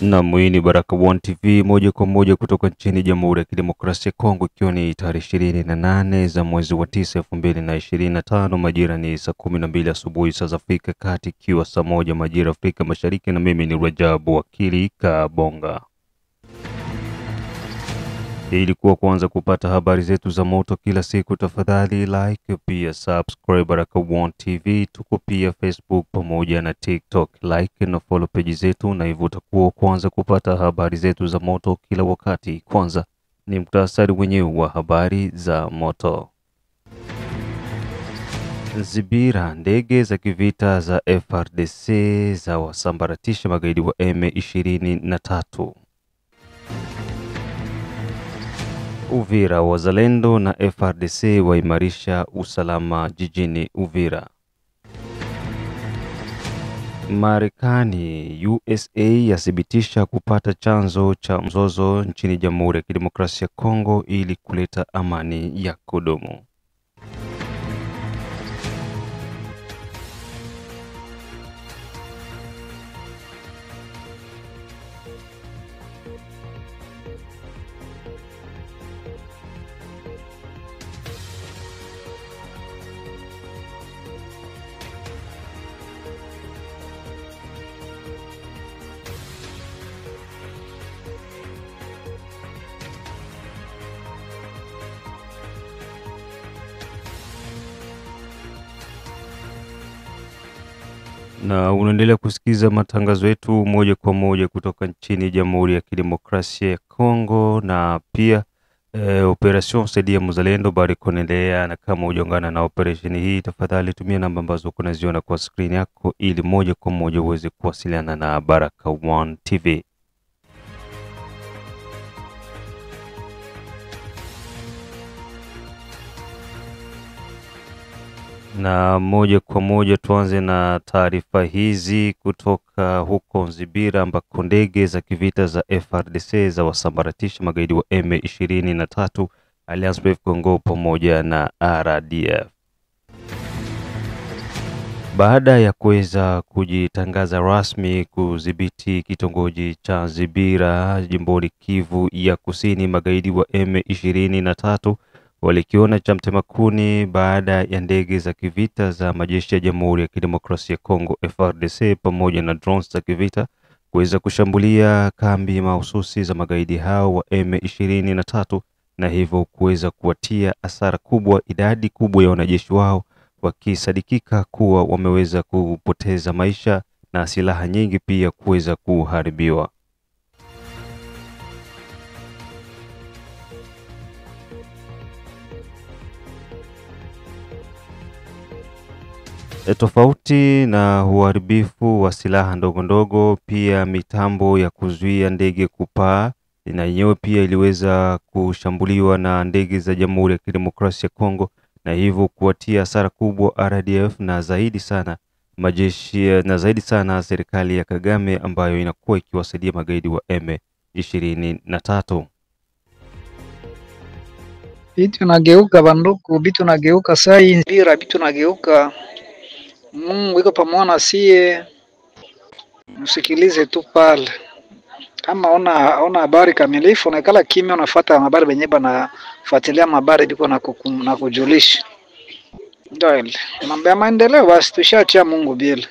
Na mwini Baraka One TV moja kwa moja kutoka nchini Jamhuri ya Kidemokrasia ya Kongo, ikiwa ni tarehe 28 za mwezi wa 9 2025, majira ni saa 12 asubuhi saa za Afrika Kati, ikiwa saa 1 majira Afrika Mashariki, na mimi ni Rajabu Wakili Kabonga. Ili kuanza kupata habari zetu za moto kila siku, tafadhali like pia subscribe Baraka One TV. Tuko pia Facebook pamoja na TikTok, like na follow page zetu, na hivyo utakuwa kwanza kupata habari zetu za moto kila wakati. Kwanza ni muktasari wenyewe wa habari za moto. Nzibira, ndege za kivita za FARDC za wasambaratisha magaidi wa M23. Uvira, wazalendo na FARDC waimarisha usalama jijini Uvira. Marekani, USA yathibitisha kupata chanzo cha mzozo nchini Jamhuri ya Kidemokrasia ya Kongo ili kuleta amani ya kudumu. Na unaendelea kusikiza matangazo yetu moja kwa moja kutoka nchini Jamhuri ya Kidemokrasia ya Kongo, na pia operation Saidia Mzalendo bado kuendelea. Na kama hujaungana na operation hii, tafadhali tumia namba ambazo unaziona kwa screen yako ili moja kwa moja uweze kuwasiliana na Baraka One TV. Na moja kwa moja tuanze na taarifa hizi kutoka huko Nzibira, ambako ndege za kivita za FARDC za wasambaratisha magaidi wa M23, Alliance Brave Congo pamoja na RDF. Baada ya kuweza kujitangaza rasmi kudhibiti kitongoji cha Nzibira jimboni Kivu ya Kusini, magaidi wa M23 walikiona cha mtema kuni baada ya ndege za kivita za majeshi ya Jamhuri ya Kidemokrasia ya Kongo FARDC pamoja na drones za kivita kuweza kushambulia kambi mahususi za magaidi hao wa M23, na hivyo kuweza kuwatia hasara kubwa idadi kubwa ya wanajeshi wao, wakisadikika kuwa wameweza kupoteza maisha na silaha nyingi pia kuweza kuharibiwa. Tofauti na uharibifu wa silaha ndogo ndogo, pia mitambo ya kuzuia ndege kupaa na yenyewe pia iliweza kushambuliwa na ndege za Jamhuri ya Kidemokrasia ya Kongo, na hivyo kuwatia hasara kubwa RDF na zaidi sana majeshi na zaidi sana serikali ya Kagame ambayo inakuwa ikiwasaidia magaidi wa M23. Bitu nageuka banduku, bitu nageuka sai Nzibira, bitu nageuka. Mungu iko pamoja na sie, msikilize tu pale. Kama ona habari kamilifu, unakala kimya, unafuata habari benye bana fuatilia habari biko na kujulisha. Ndio ile mambo ya maendeleo, basi tushachia Mungu bila.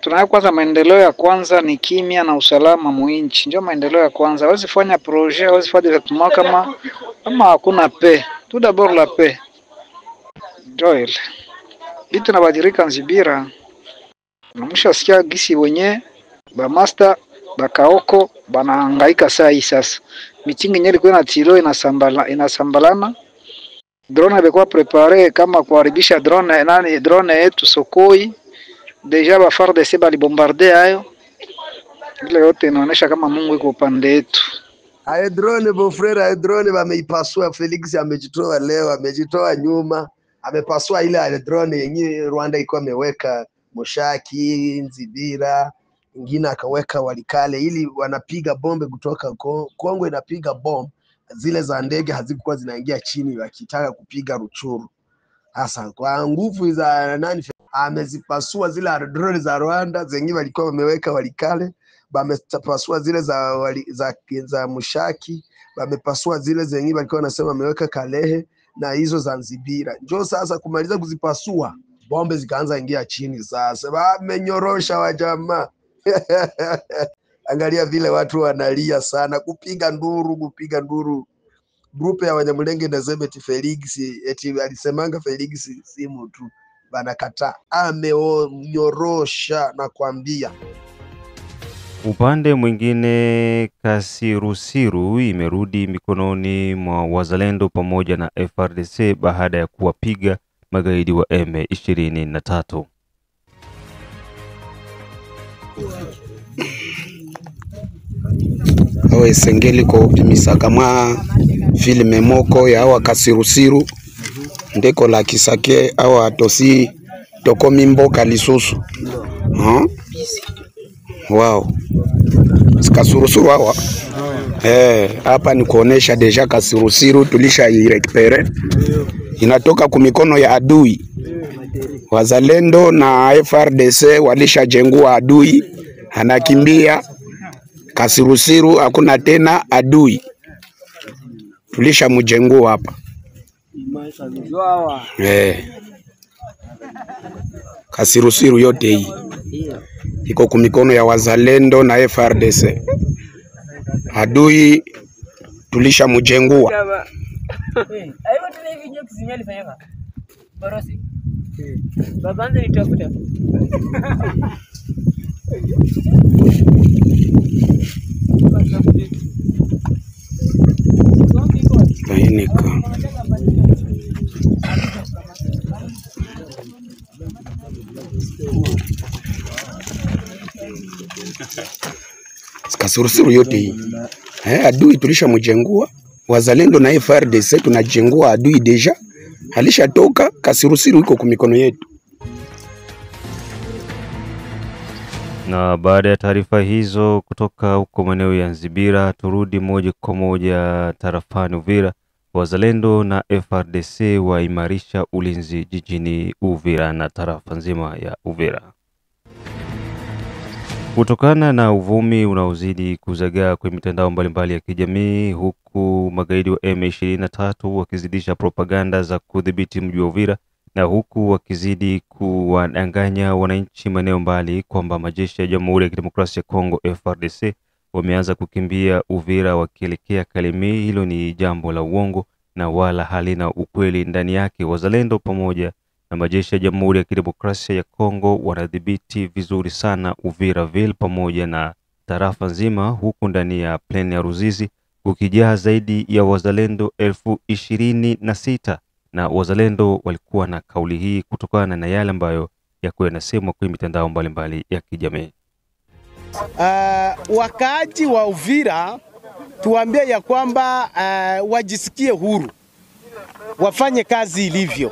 Tunayo kwanza, maendeleo ya kwanza ni kimya na usalama muinchi, ndio maendeleo ya kwanza. Hawezi fanya projet, hawezi fanya development kama hakuna pe. Tout d'abord la paix. Ndio ile bitu nabadilika Nzibira. Namusha sikia gisi wenye ba master bakaoko banahangaika saa hii. Sasa mitingi nyeli kwa na tilo inasambalana, drone ilikuwa prepare kama kuharibisha drone yetu Sokoi. Deja ba FARDC bali bombarde hayo. Ile yote inaonyesha kama Mungu iko upande wetu. Aye drone bofrera, aye drone wameipasua. Felix amejitoa leo, amejitoa nyuma, amepasua ile drone yenyewe Rwanda ilikuwa imeweka Moshaki, Nzibira, ingine akaweka Walikale, ili wanapiga bombe kutoka Kongo, inapiga bombe zile za ndege hazikuwa zinaingia chini wakitaka kupiga Ruchuru. Hasa kwa nguvu za nani amezipasua zile drone za Rwanda zenyewe walikuwa wameweka Walikale, bamepasua zile za Mushaki, bamepasua zile zenye walikuwa wanasema wameweka Kalehe na hizo Zanzibira. Njoo sasa kumaliza kuzipasua, bombe zikaanza ingia chini sasa. Wamenyorosha wa jamaa. Angalia vile watu wanalia sana, kupiga nduru. Grupe ya Wanyamulenge na Zebeti Felix, eti alisemanga Felix simu tu, banakataa. Amenyorosha na kuambia. Upande mwingine, Kasirusiru imerudi mikononi mwa wazalendo pamoja na FARDC baada ya kuwapiga magaidi wa M23. Awe sengeli ko optimisa kama filme moko ya awa Kasirusiru ndeko la kisake awa tosi tokomi mboka lisusu. Wow. Kasirusiru awa. Hapa ni kuonesha deja Kasirusiru tulisha irekipere. Inatoka kumikono ya adui. Wazalendo na FARDC walisha jengua adui. Anakimbia. Kasirusiru hakuna tena adui. Tulisha mjengua hapa. Kasirusiru yote hii iko kumikono ya wazalendo na FARDC. Adui tulisha mjengua. Kasirusiru yote hii. Adui tulisha mjengua. Wazalendo na FARDC tunajengua adui deja. Alisha toka. Kasirusiru iko kumikono yetu. Na baada ya taarifa hizo kutoka huko maeneo ya Nzibira, turudi moja kwa moja tarafani Uvira. Wazalendo na FARDC waimarisha ulinzi jijini Uvira na tarafa nzima ya Uvira. Kutokana na uvumi unaozidi kuzagaa kwenye mitandao mbalimbali ya kijamii, huku magaidi wa M23 wakizidisha propaganda za kudhibiti mji wa Uvira, na huku wakizidi kuwadanganya wananchi maeneo mbali kwamba majeshi ya Jamhuri ya Kidemokrasia ya Kongo FARDC wameanza kukimbia Uvira wakielekea Kalemie, hilo ni jambo la uongo na wala halina ukweli ndani yake. Wazalendo pamoja na majeshi ya Jamhuri ya Kidemokrasia ya Kongo wanadhibiti vizuri sana Uviraville pamoja na tarafa nzima, huku ndani ya plain ya Ruzizi kukijaa zaidi ya wazalendo 26,000, na wazalendo walikuwa na kauli hii kutokana na yale ambayo yako yanasemwa kwenye mitandao mbalimbali ya kijamii. Wakaaji wa Uvira tuambie ya kwamba wajisikie huru, wafanye kazi ilivyo,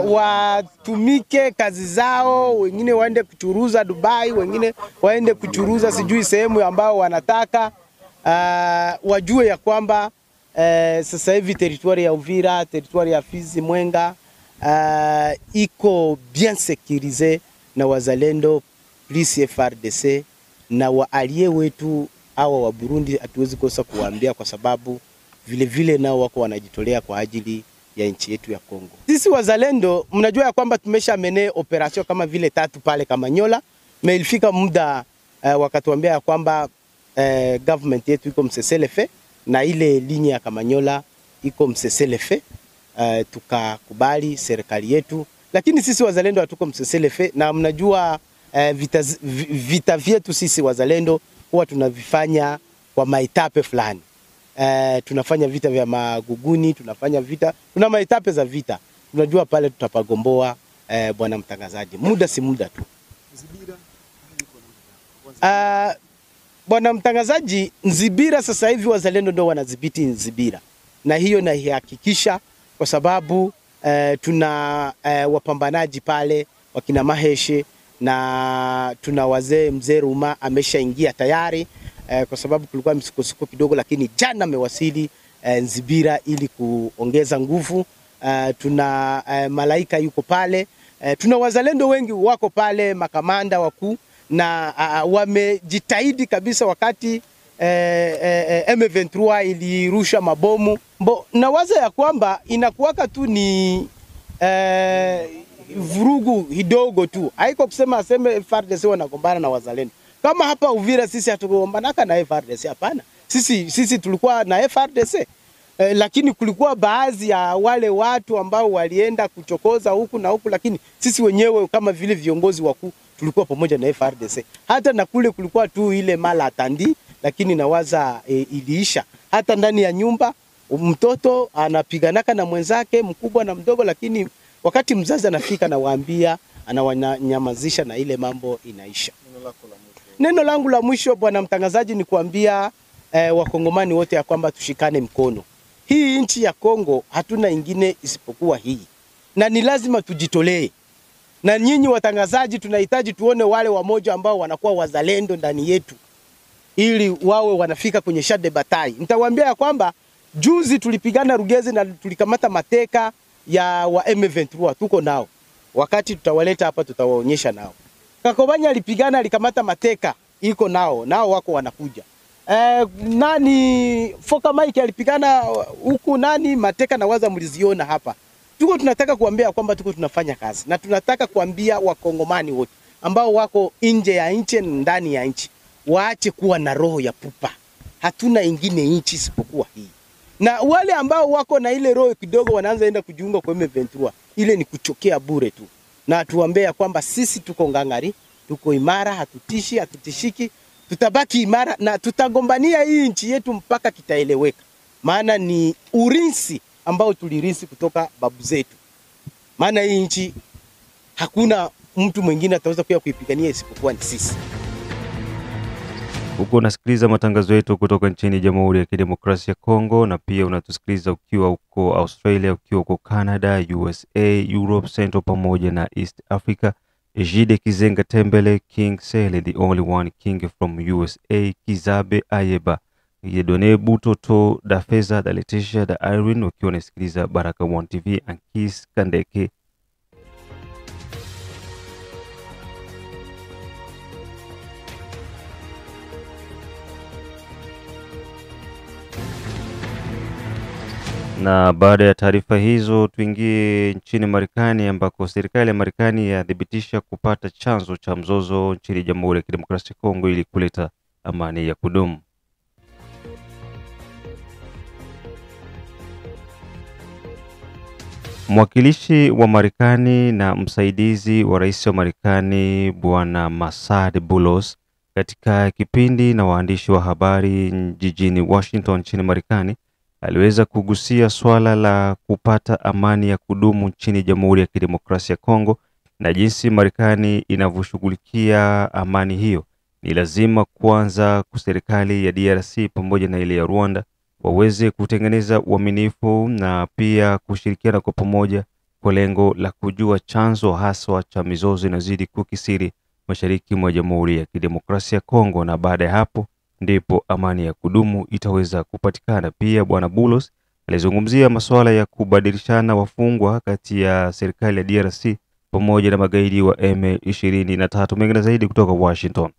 watumike kazi zao, wengine waende kuchuruza Dubai, wengine waende kuchuruza sijui sehemu ambao wanataka. Wajue ya kwamba sasa hivi territoire ya Uvira, territoire ya Fizi, Mwenga iko bien sécurisé na wazalendo plus FARDC na waalie wetu hawa wa Burundi. Hatuwezi kosa kuwaambia kwa sababu vile vile nao wako wanajitolea kwa ajili ya nchi yetu ya Kongo. Sisi wazalendo mnajua ya kwamba tumesha mene operation kama vile 3 pale Kamanyola, ilifika muda wakatuambia ya kwamba government yetu iko mseselefe na ile linya ya Kamanyola iko mseselefe. Tukakubali serikali yetu, lakini sisi wazalendo hatuko mseselefe, na mnajua vita vyetu sisi wazalendo huwa tunavifanya kwa maitape fulani. Tunafanya vita vya Maguguni, tuna maitape za vita. Tunajua pale tutapagomboa bwana mtangazaji. Muda si muda tu. Bwana mtangazaji, Nzibira sasa hivi wazalendo ndio wanadhibiti Nzibira. Na hiyo naihakikisha kwa sababu tuna wapambanaji pale wakina Maheshe, na tuna wazee mzee Ruma ameshaingia tayari kwa sababu kulikuwa msukosuko kidogo, lakini jana amewasili Nzibira ili kuongeza nguvu. Tuna Malaika yuko pale, tuna wazalendo wengi wako pale, makamanda wakuu na wamejitahidi kabisa wakati M23 ilirusha mabomu. Nawaza ya kwamba inakuwaka tu ni vurugu kidogo tu, haiko kusema aseme FARDC wanagombana na wazalendo. Kama hapa Uvira sisi hatugombanaka na FARDC, hapana. Sisi tulikuwa na FARDC. Lakini kulikuwa baadhi ya wale watu ambao walienda kuchokoza huku na huku, lakini sisi wenyewe kama vile viongozi wakuu tulikuwa pamoja na FARDC. Hata na kule kulikuwa tu ile mala atandi, lakini nawaza iliisha. Hata ndani ya nyumba mtoto anapiganaka na mwenzake mkubwa na mdogo, lakini wakati mzazi anafika na waambia, anawanyamazisha na ile mambo inaisha. Neno langu la mwisho bwana mtangazaji ni kuambia wakongomani wote ya kwamba tushikane mkono. Hii nchi ya Kongo hatuna ingine isipokuwa hii, na ni lazima tujitolee. Na nyinyi watangazaji tunahitaji tuone wale wamoja ambao wanakuwa wazalendo ndani yetu, ili wawe wanafika kwenye shade batai. Nitawaambia ya kwamba juzi tulipigana Rugezi na tulikamata mateka ya wa M23, tuko nao. Wakati tutawaleta hapa tutawaonyesha nao. Kakobanya alipigana alikamata mateka, iko nao wako wanakuja. Nani Foka Mike alipigana huku mateka na waza mliziona hapa. Tunataka kuambia kwamba tunafanya kazi, na tunataka kuambia wakongomani wote ambao wako nje ya nchi na ndani ya nchi waache kuwa na roho ya pupa. Hatuna ingine nchi isipokuwa hii. Na wale ambao wako na ile roho kidogo wanaanza enda kujiunga kwa M23, ile ni kuchokea bure tu. Na tuambia kwamba sisi tuko ngangari, tuko imara, hatutishi, hatutishiki. Tutabaki imara na tutagombania hii nchi yetu mpaka kitaeleweka. Maana ni urinsi ambao tulirisi kutoka babu zetu. Maana hii nchi hakuna mtu mwingine ataweza kuipigania isipokuwa ni sisi. Huko unasikiliza matangazo yetu kutoka nchini Jamhuri ya Kidemokrasia ya Kongo, na pia unatusikiliza ukiwa huko Australia, ukiwa huko Canada, USA, Europe Central pamoja na East Africa. Ejide Kizenga Tembele, King Sele, the only one king from USA, Kizabe Ayeba, Yedone Butoto, Da Feza, Da Letitia, Da Irene, wakiwa unasikiliza Baraka One TV, Ankis Kandeke. Na baada ya taarifa hizo tuingie nchini Marekani, ambako serikali ya Marekani yathibitisha kupata chanzo cha mzozo nchini Jamhuri ya Kidemokrasia ya Kongo ili kuleta amani ya kudumu. Mwakilishi wa Marekani na msaidizi wa rais wa Marekani Bwana Masad Boulos katika kipindi na waandishi wa habari jijini Washington nchini Marekani aliweza kugusia swala la kupata amani ya kudumu nchini Jamhuri ya Kidemokrasia ya Kongo na jinsi Marekani inavyoshughulikia amani hiyo. Ni lazima kwanza kwa serikali ya DRC pamoja na ile ya Rwanda waweze kutengeneza uaminifu na pia kushirikiana kwa pamoja kwa lengo la kujua chanzo haswa cha mizozo inazidi kukisiri mashariki mwa Jamhuri ya Kidemokrasia ya Kongo, na baada ya hapo ndipo amani ya kudumu itaweza kupatikana. Pia Bwana Boulos alizungumzia masuala ya kubadilishana wafungwa kati ya serikali ya DRC pamoja na magaidi wa M23. Mengine zaidi kutoka Washington.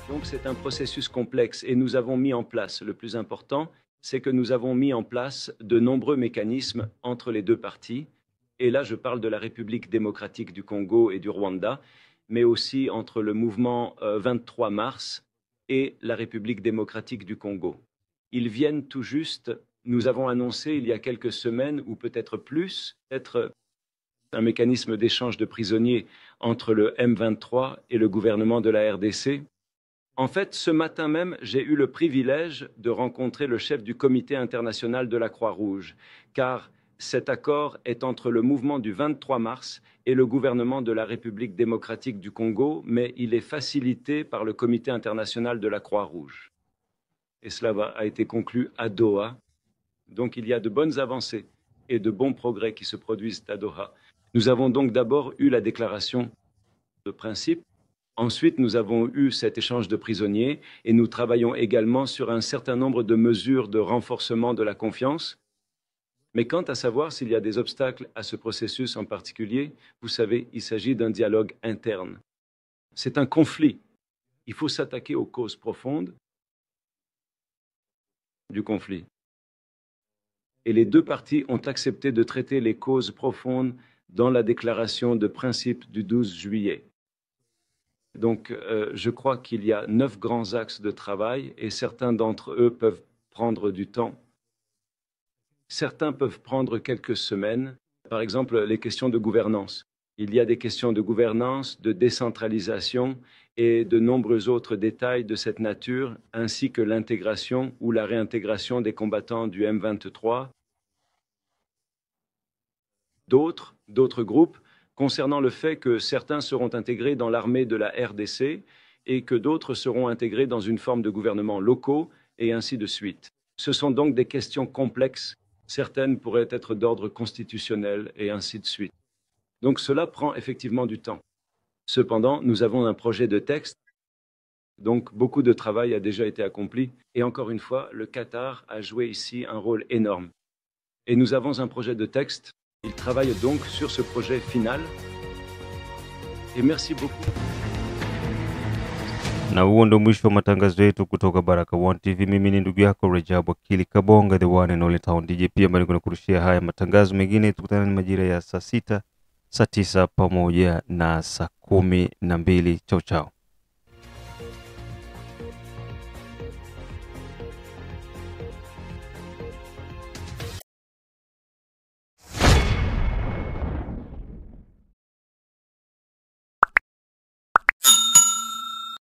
Donc c'est un processus complexe et nous avons mis en place, le plus important, c'est que nous avons mis en place de nombreux mécanismes entre les deux parties. Et là, je parle de la République démocratique du Congo et du Rwanda, mais aussi entre le mouvement 23 mars et la République démocratique du Congo. Ils viennent tout juste, nous avons annoncé il y a quelques semaines, ou peut-être plus, peut-être un mécanisme d'échange de prisonniers entre le M23 et le gouvernement de la RDC. En fait, ce matin même, j'ai eu le privilège de rencontrer le chef du comité international de la Croix-Rouge, car cet accord est entre le mouvement du 23 mars et le gouvernement de la République démocratique du Congo, mais il est facilité par le comité international de la Croix-Rouge. Et cela a été conclu à Doha. Donc il y a de bonnes avancées et de bons progrès qui se produisent à Doha. Nous avons donc d'abord eu la déclaration de principe. Ensuite, nous avons eu cet échange de prisonniers et nous travaillons également sur un certain nombre de mesures de renforcement de la confiance. Mais quant à savoir s'il y a des obstacles à ce processus en particulier, vous savez, il s'agit d'un dialogue interne. C'est un conflit. Il faut s'attaquer aux causes profondes du conflit. Et les deux parties ont accepté de traiter les causes profondes dans la déclaration de principe du 12 juillet. Donc, je crois qu'il y a 9 grands axes de travail et certains d'entre eux peuvent prendre du temps. Certains peuvent prendre quelques semaines. Par exemple, les questions de gouvernance. Il y a des questions de gouvernance, de décentralisation et de nombreux autres détails de cette nature, ainsi que l'intégration ou la réintégration des combattants du M23. D'autres groupes, concernant le fait que certains seront intégrés dans l'armée de la RDC et que d'autres seront intégrés dans une forme de gouvernement locaux et ainsi de suite. Ce sont donc des questions complexes. Certaines pourraient être d'ordre constitutionnel et ainsi de suite. Donc cela prend effectivement du temps. Cependant, nous avons un projet de texte, donc beaucoup de travail a déjà été accompli. Et encore une fois, le Qatar a joué ici un rôle énorme. Et nous avons un projet de texte. Il travaille donc sur ce projet final. Et merci beaucoup. Na huo ndo mwisho wa matangazo yetu kutoka Baraka1 TV. Mimi ni ndugu yako Rajabu Akili Kabonga, the one and only town DJ. Pia mbali kuna kurushia haya matangazo mengine. Tukutana ni majira ya saa 6, saa 9 pamoja na saa 12. Chao chao.